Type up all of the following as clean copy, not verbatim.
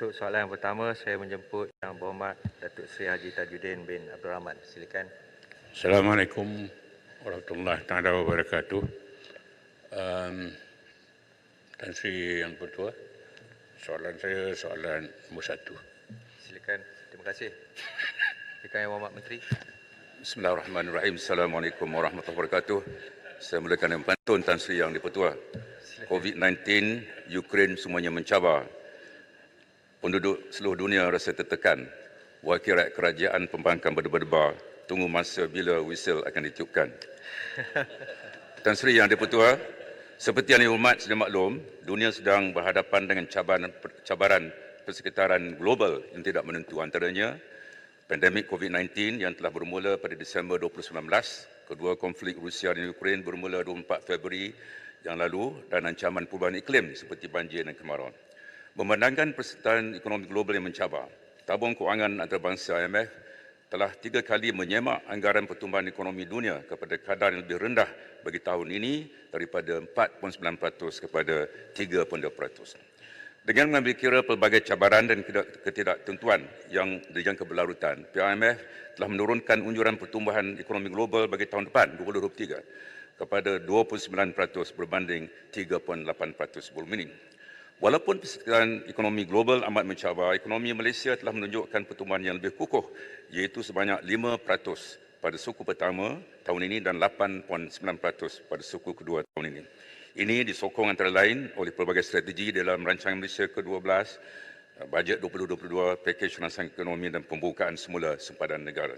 Untuk soalan yang pertama, saya menjemput Yang Berhormat Datuk Seri Haji Tajuddin bin Abdul Rahman. Silakan. Assalamualaikum warahmatullahi taala wabarakatuh. Tan Sri Yang Ketua, soalan saya soalan nombor 1. Silakan. Terima kasih. Silakan Yang Berhormat Menteri. Bismillahirrahmanirrahim. Assalamualaikum warahmatullahi wabarakatuh. Saya mulakan dengan pantun Tan Sri Yang Dipertua. COVID-19, Ukraine semuanya mencabar. Penduduk seluruh dunia rasa tertekan. Wakil rakyat kerajaan pembangkang berdebar-debar. Tunggu masa bila whistle akan ditiupkan. Tan Sri Yang Dipertua, seperti yang dihormat sedia maklum, dunia sedang berhadapan dengan cabaran persekitaran global yang tidak menentu, antaranya pandemik COVID-19 yang telah bermula pada Disember 2019, kedua konflik Rusia dan Ukraine bermula 24 Februari yang lalu, dan ancaman perubahan iklim seperti banjir dan kemarau. Memandangkan persekitaran ekonomi global yang mencabar, Tabung Kewangan Antarabangsa IMF telah 3 kali menyemak anggaran pertumbuhan ekonomi dunia kepada kadar yang lebih rendah bagi tahun ini daripada 4.9% kepada 3.2%. Dengan mengambil kira pelbagai cabaran dan ketidaktentuan yang dijangka berlarutan, IMF telah menurunkan unjuran pertumbuhan ekonomi global bagi tahun depan 2023 kepada 29% berbanding 3.8% sebelum ini. Walaupun persekitaran ekonomi global amat mencabar, ekonomi Malaysia telah menunjukkan pertumbuhan yang lebih kukuh, iaitu sebanyak 5% pada suku pertama tahun ini dan 8.9% pada suku kedua tahun ini. Ini disokong antara lain oleh pelbagai strategi dalam rancangan Malaysia ke-12, bajet 2022, pakej rangsangan ekonomi dan pembukaan semula sempadan negara.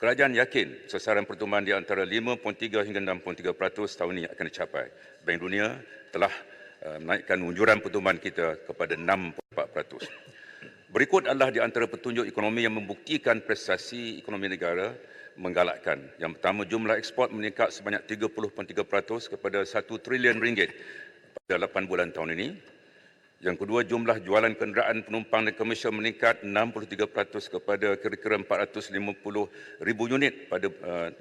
Kerajaan yakin sasaran pertumbuhan di antara 5.3 hingga 6.3% tahun ini akan dicapai. Bank Dunia telah menaikkan unjuran pertumbuhan kita kepada 6.4%. Berikut adalah di antara petunjuk ekonomi yang membuktikan prestasi ekonomi negara menggalakkan. Yang pertama, jumlah ekspor meningkat sebanyak 30.3% kepada 1 trilion ringgit pada 8 bulan tahun ini. Yang kedua, jumlah jualan kenderaan penumpang dan komersial meningkat 63% kepada kira-kira 450,000 unit pada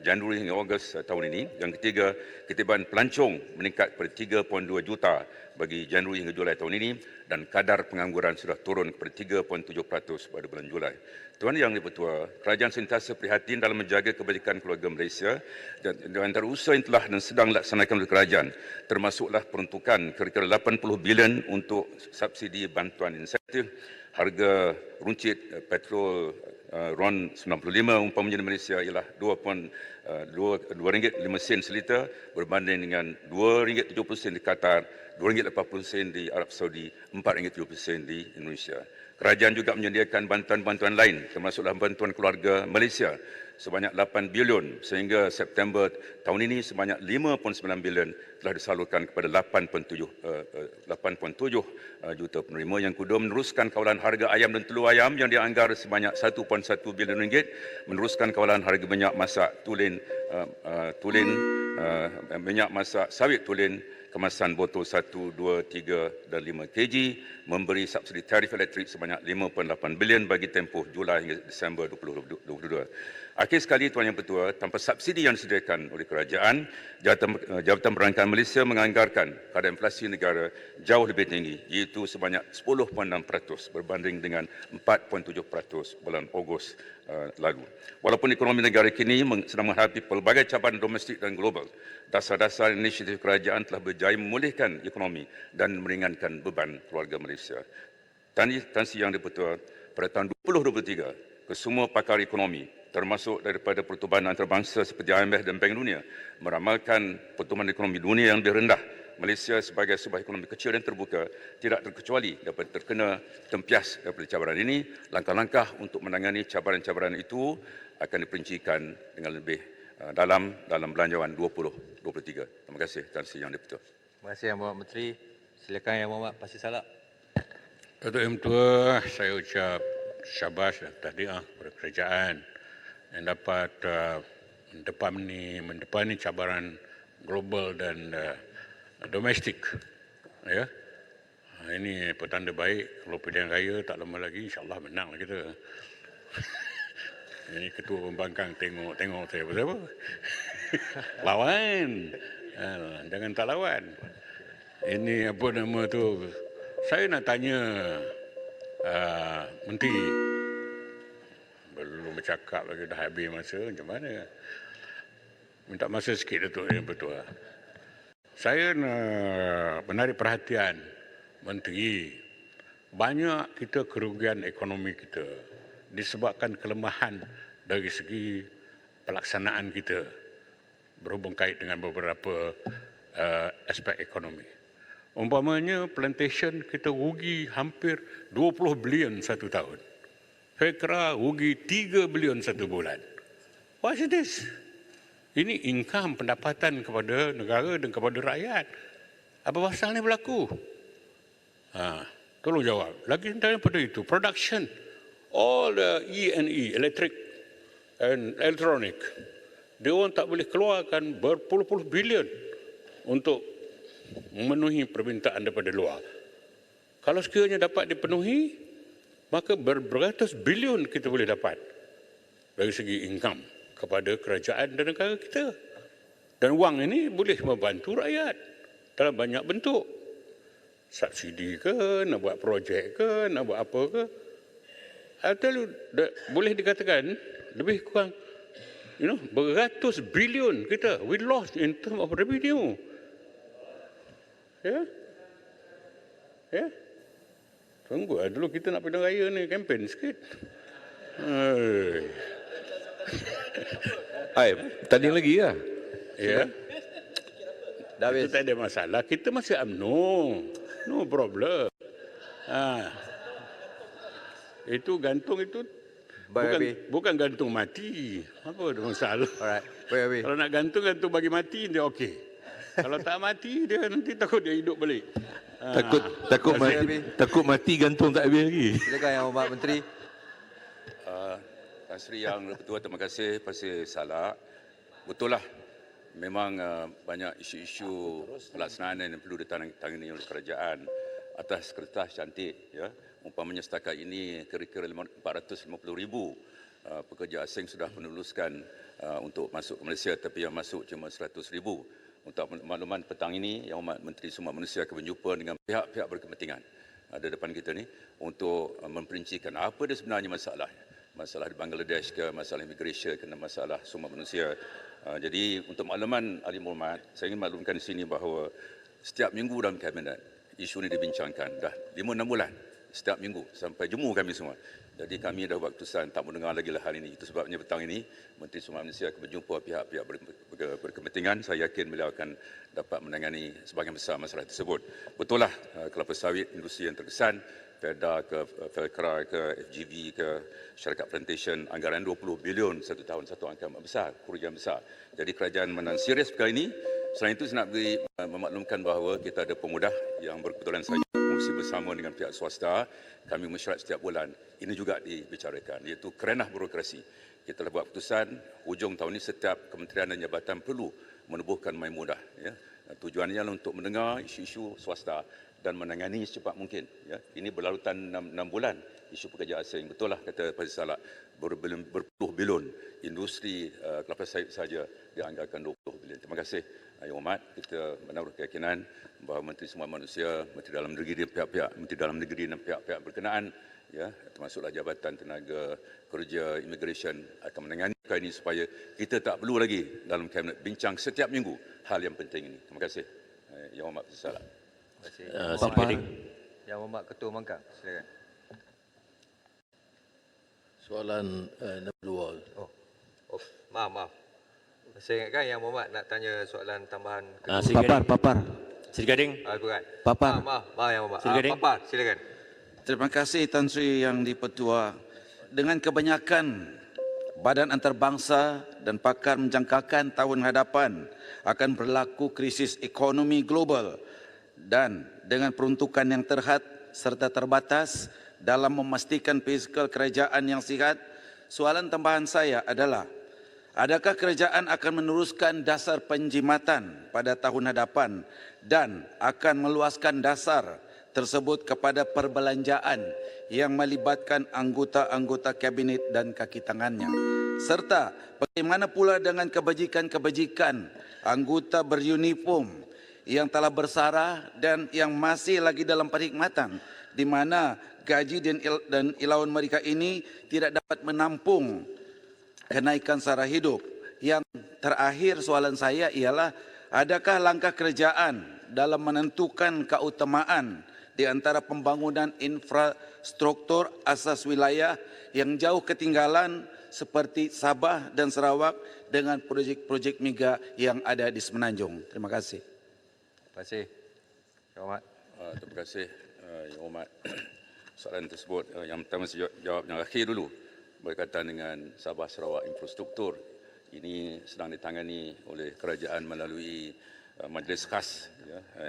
Januari hingga Ogos tahun ini. Yang ketiga, ketibaan pelancong meningkat kepada 3.2 juta bagi Januari hingga Julai tahun ini, dan kadar pengangguran sudah turun kepada 3.7% pada bulan Julai. Tuan Yang Dipertua, kerajaan sentiasa prihatin dalam menjaga kebajikan keluarga Malaysia, dan di antara usaha yang telah dan sedang dilaksanakan oleh kerajaan termasuklah peruntukan kira-kira 80 bilion untuk subsidi bantuan insentif, harga runcit petrol RON 95 umpamanya di Malaysia ialah RM2.05 seliter berbanding dengan RM2.70 di Qatar, RM2.80 di Arab Saudi, RM4.70 di Indonesia. Kerajaan juga menyediakan bantuan-bantuan lain termasuklah bantuan keluarga Malaysia sebanyak 8 bilion sehingga September tahun ini sebanyak 5.9 bilion telah disalurkan kepada 8.7 juta penerima. Yang kedua, meneruskan kawalan harga ayam dan telur ayam yang dianggar sebanyak 1.1 bilion ringgit, meneruskan kawalan harga minyak masak minyak masak sawit tulen kemasan botol 1, 2, 3 dan 5 kg, memberi subsidi tarif elektrik sebanyak 5.8 bilion bagi tempoh Julai hingga Disember 2022. Akhir sekali, Tuan Yang Pertua, tanpa subsidi yang disediakan oleh kerajaan, Jabatan Perbankan Malaysia menganggarkan kadar inflasi negara jauh lebih tinggi, iaitu sebanyak 10.6% berbanding dengan 4.7% bulan Ogos lalu. Walaupun ekonomi negara kini sedang menghadapi pelbagai cabaran domestik dan global, dasar-dasar inisiatif kerajaan telah berjaya memulihkan ekonomi dan meringankan beban keluarga Malaysia. Tan Sri Yang Dipertua, pada tahun 2023, kesemua pakar ekonomi termasuk daripada pertubuhan antarabangsa seperti IMF dan Bank Dunia meramalkan pertumbuhan ekonomi dunia yang lebih rendah. Malaysia sebagai sebuah ekonomi kecil dan terbuka tidak terkecuali dapat terkena tempias daripada cabaran ini. Langkah-langkah untuk menangani cabaran-cabaran itu akan diperincikan dengan lebih dalam belanjawan 2023. Terima kasih Tan Sri Yang Dipertua. Terima kasih Yang Berhormat Menteri. Silakan Yang Berhormat Pasir Salak. Datuk Yang Tua, saya ucap syabas dan tahniah kepada kerajaan yang dapat mendepani cabaran global dan domestik. Ya. Ini petanda baik. Kalau pilihan raya tak lama lagi, insyaAllah menang kita. Ini ketua pembangkang tengok saya apa? Lawan. Jangan tak lawan. Ini apa nama tu? Saya nak tanya Menteri belum bercakap lagi, dah habis masa, macam mana? Minta masa sikit Datuk Yang Bertuah. Saya nak menarik perhatian Menteri, banyak kita kerugian ekonomi kita disebabkan kelemahan dari segi pelaksanaan kita berhubung kait dengan beberapa aspek ekonomi. Umpamanya plantation kita rugi hampir 20 bilion satu tahun. Saya kira rugi 3 bilion satu bulan. What is this? Ini income, pendapatan kepada negara dan kepada rakyat. Apa pasal ni berlaku? Tolong jawab. Lagi daripada itu, production. All the E&E, electric and electronic, dia orang tak boleh keluarkan berpuluh-puluh bilion untuk memenuhi permintaan daripada luar. Kalau sekiranya dapat dipenuhi, maka beratus bilion kita boleh dapat dari segi income kepada kerajaan dan negara kita. Dan wang ini boleh membantu rakyat dalam banyak bentuk. Subsidi ke, nak buat projek ke, nak buat apa ke. I tell you, boleh dikatakan lebih kurang beratus bilion kita we lost in term of revenue. Ya. Tunggu dulu, kita nak pilihan raya ni, kempen sikit. Tanding lagi lah. Ya. Dah Itu habis. tak ada masalah. Kita masih UMNO. No problem. Itu gantung itu bukan gantung mati. Apa ada masalah? Alright. Baik. Kalau nak gantung bagi mati, dia okey. Kalau tak mati, dia nanti takut dia hidup balik. Takut mati gantung tak habis lagi. Silakan Yang Hormat Menteri. Tan Sri Yang Bertuah, terima kasih Pasir Salak. Betul lah, memang banyak isu-isu pelaksanaan yang perlu ditangani oleh kerajaan atas kertas cantik. Ya. Umpamanya setakat ini kira-kira 450,000 pekerja asing sudah menuluskan untuk masuk ke Malaysia, tapi yang masuk cuma 100,000. Untuk makluman petang ini, Yang Hormat Menteri Sumber Manusia akan berjumpa dengan pihak-pihak berkepentingan di depan kita ni untuk memperincikan apa dia sebenarnya masalah di Bangladesh ke, masalah immigration ke, masalah sumber manusia. Jadi untuk makluman Ahli Hormat, saya ingin maklumkan di sini bahawa setiap minggu dalam kabinet isu ini dibincangkan dah 5-6 bulan, setiap minggu sampai jemu kami semua. Jadi kami dah buat keputusan tak mendengar lagi lah hal ini. Itu sebabnya petang ini Menteri Sumber Manusia akan berjumpa pihak-pihak berkepentingan. Saya yakin beliau akan dapat menangani sebahagian besar masalah tersebut. Betul lah, kelapa sawit industri yang terkesan, Felda ke Felcra ke FGV ke syarikat plantation, anggaran 20 bilion satu tahun, satu angka besar, kerugian besar. Jadi kerajaan menang serius perkara ini. Selain itu saya nak memaklumkan bahawa kita ada pemudah yang berkebetulan saja fungsi bersama dengan pihak swasta. Kami mesyuarat setiap bulan. Ini juga dibicarakan, iaitu kerenah birokrasi. Kita telah buat keputusan hujung tahun ini setiap kementerian dan jabatan perlu menubuhkan My Mudah. Ya. Tujuannya adalah untuk mendengar isu-isu swasta dan menangani secepat mungkin. Ya. Ini berlarutan 6 bulan isu pekerja asing. Betul lah kata Pasir Salak, berpuluh bilion. Industri kelapa sawit saja dianggarkan 20 bilion. Terima kasih Yang Hormat. Kita menaruh keyakinan bahawa Menteri Sumber Manusia, Menteri Dalam Negeri dan pihak-pihak berkenaan, ya, termasuklah Jabatan Tenaga Kerja, Immigration akan menangani perkara ini supaya kita tak perlu lagi dalam kabinet bincang setiap minggu hal yang penting ini. Terima kasih Yang Hormat Pasir Salak. Terima kasih. Yang Hormat Ketua Mangkang, silakan. Soalan nombor 2. Maaf. Saya ingatkan Yang Hormat nak tanya soalan tambahan kedua. Papar. Sri Gading. Bukan. Papar. Maaf Yang Hormat. Sila Gading. Papar, silakan. Terima kasih Tan Sri Yang di-Pertua. Dengan kebanyakan badan antarabangsa dan pakar menjangkakan tahun hadapan akan berlaku krisis ekonomi global dan dengan peruntukan yang terhad serta terbatas dalam memastikan fiskal kerajaan yang sihat, soalan tambahan saya adalah, adakah kerajaan akan meneruskan dasar penjimatan pada tahun hadapan dan akan meluaskan dasar tersebut kepada perbelanjaan yang melibatkan anggota-anggota kabinet dan kaki tangannya? Serta bagaimana pula dengan kebajikan-kebajikan anggota beruniform yang telah bersarah dan yang masih lagi dalam perkhidmatan, di mana gaji dan ilauan mereka ini tidak dapat menampung kenaikan sara hidup. Yang terakhir soalan saya ialah, adakah langkah kerajaan dalam menentukan keutamaan di antara pembangunan infrastruktur asas wilayah yang jauh ketinggalan seperti Sabah dan Sarawak dengan projek-projek mega yang ada di Semenanjung? Terima kasih. Terima kasih. Yang Hormat. Terima kasih Yang Hormat. Soalan tersebut yang pertama saya jawab yang akhir dulu berkaitan dengan Sabah Sarawak infrastruktur. Ini sedang ditangani oleh kerajaan melalui Majlis Khas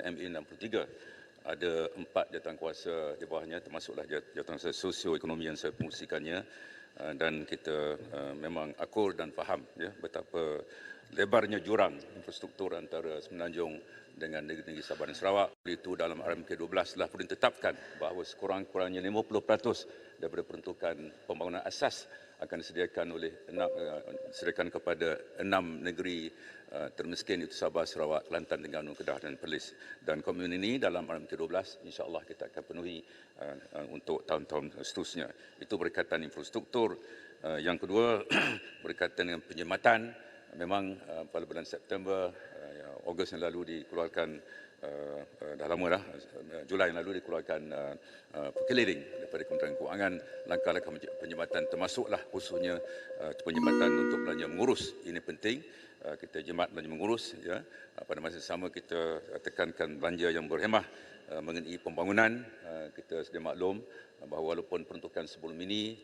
MA 63. Ada 4 jawatankuasa di bawahnya, termasuklah jawatankuasa sosioekonomi yang saya fungsikannya, dan kita memang akur dan faham betapa lebarnya jurang infrastruktur antara Semenanjung dengan negeri Sabah dan Sarawak. Oleh itu dalam RMK12 telah pun ditetapkan bahawa sekurang-kurangnya 50% daripada peruntukan pembangunan asas akan disediakan kepada 6 negeri termiskin, itu Sabah, Sarawak, Kelantan, Terengganu, Kedah dan Perlis. Dan komitmen ini dalam RMK12 insya-Allah kita akan penuhi untuk tahun-tahun seterusnya. Itu berkaitan infrastruktur. Yang kedua berkaitan dengan penjimatan. Memang pada bulan September, Ogos yang lalu dikeluarkan, dah lama dah, Julai yang lalu dikeluarkan perkeliling daripada Kementerian Kewangan, langkah-langkah penjimatan termasuklah khususnya penjimatan untuk belanja mengurus. Ini penting, kita jimat belanja mengurus. Pada masa sama kita tekankan belanja yang berhemah mengenai pembangunan. Kita sedia maklum bahawa walaupun peruntukan sebelum ini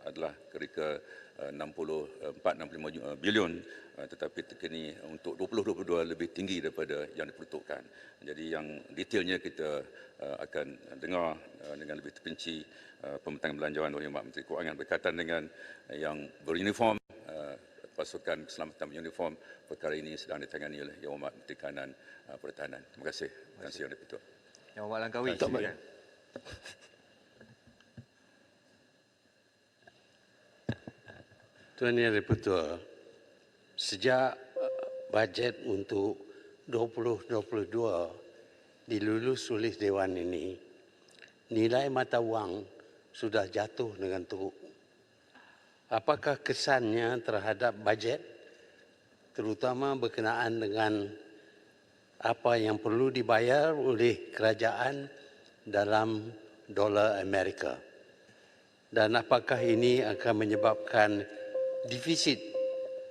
adalah kira-kira 64-65 bilion, tetapi kini untuk 2022 lebih tinggi daripada yang diperuntukkan. Jadi yang detailnya kita akan dengar dengan lebih terperinci pembentang belanjawan oleh Yang Menteri Kewangan berkaitan dengan yang beruniform, pasukan keselamatan beruniform. Perkara ini sedang ditangani oleh Yang Hormat Menteri Kanan Pertahanan. Terima kasih. Terima kasih Yang Dipertua. Yang Hormat Langkawi. Silakan. Tuan Yang Dipertua, sejak bajet untuk 2022 dilulus oleh Dewan ini, nilai mata wang sudah jatuh dengan teruk. Apakah kesannya terhadap bajet, terutama berkenaan dengan apa yang perlu dibayar oleh kerajaan dalam dolar Amerika? Dan apakah ini akan menyebabkan defisit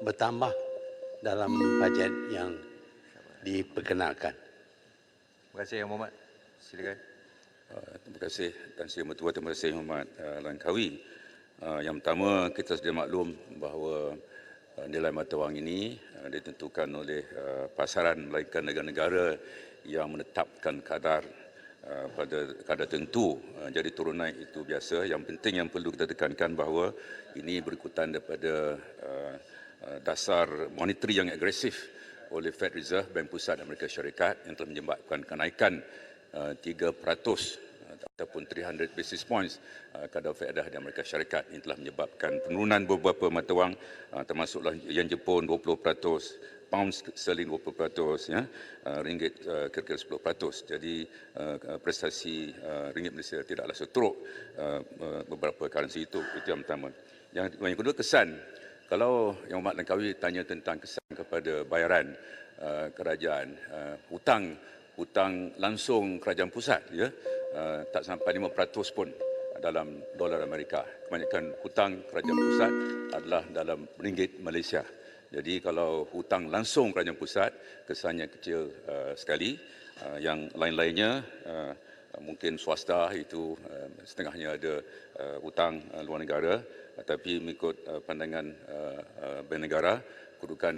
bertambah dalam bajet yang diperkenalkan? Terima kasih Yang Hormat. Silakan. Terima kasih Tan Sri Yang Bertuah, terima kasih Yang Hormat Langkawi. Yang pertama, kita sedia maklum bahawa nilai mata wang ini ditentukan oleh pasaran melainkan negara-negara yang menetapkan kadar pada kadar tentu. Jadi turun naik itu biasa. Yang penting yang perlu kita tekankan bahawa ini berikutan daripada dasar monetary yang agresif oleh Fed Reserve, Bank Pusat Amerika Syarikat, yang telah menyebabkan kenaikan 3% ataupun 300 basis points kadar faedah di Amerika Syarikat. Ini telah menyebabkan penurunan beberapa mata wang, termasuklah Yen Jepun 20%, Pound sterling 20%, ringgit kira-kira 10%. Jadi prestasi ringgit Malaysia tidaklah seteruk beberapa currency itu yang pertama. Yang kedua, kesan. Kalau Yang Hormat Langkawi tanya tentang kesan kepada bayaran kerajaan, hutang langsung kerajaan pusat, tak sampai 5% pun dalam dolar Amerika. Kebanyakan hutang kerajaan pusat adalah dalam ringgit Malaysia. Jadi kalau hutang langsung kerajaan pusat, kesannya kecil sekali. Yang lain-lainnya mungkin swasta, itu setengahnya ada hutang luar negara, tapi mengikut pandangan Bank Negara, kedudukan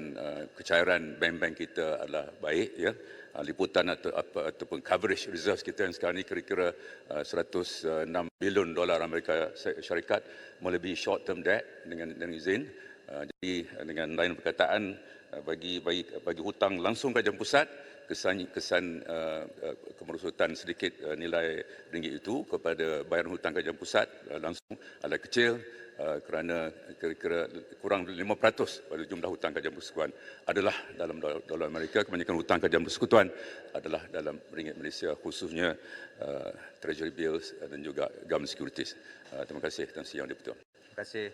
kecairan bank-bank kita adalah baik, liputan ataupun coverage reserves kita yang sekarang ini kira-kira 106 bilion dolar Amerika Syarikat, melebihi short term debt dengan izin. Jadi dengan lain perkataan, bagi hutang langsung kerajaan pusat, kesan kemerosotan sedikit nilai ringgit itu kepada bayaran hutang kerajaan pusat langsung adalah kecil kerana kira-kira kurang 5% pada jumlah hutang kerajaan persekutuan adalah dalam dolar Amerika. Kebanyakan hutang kerajaan persekutuan adalah dalam ringgit Malaysia, khususnya treasury bills dan juga government securities. Terima kasih Tan Sri Yang di-Pertuan. Terima kasih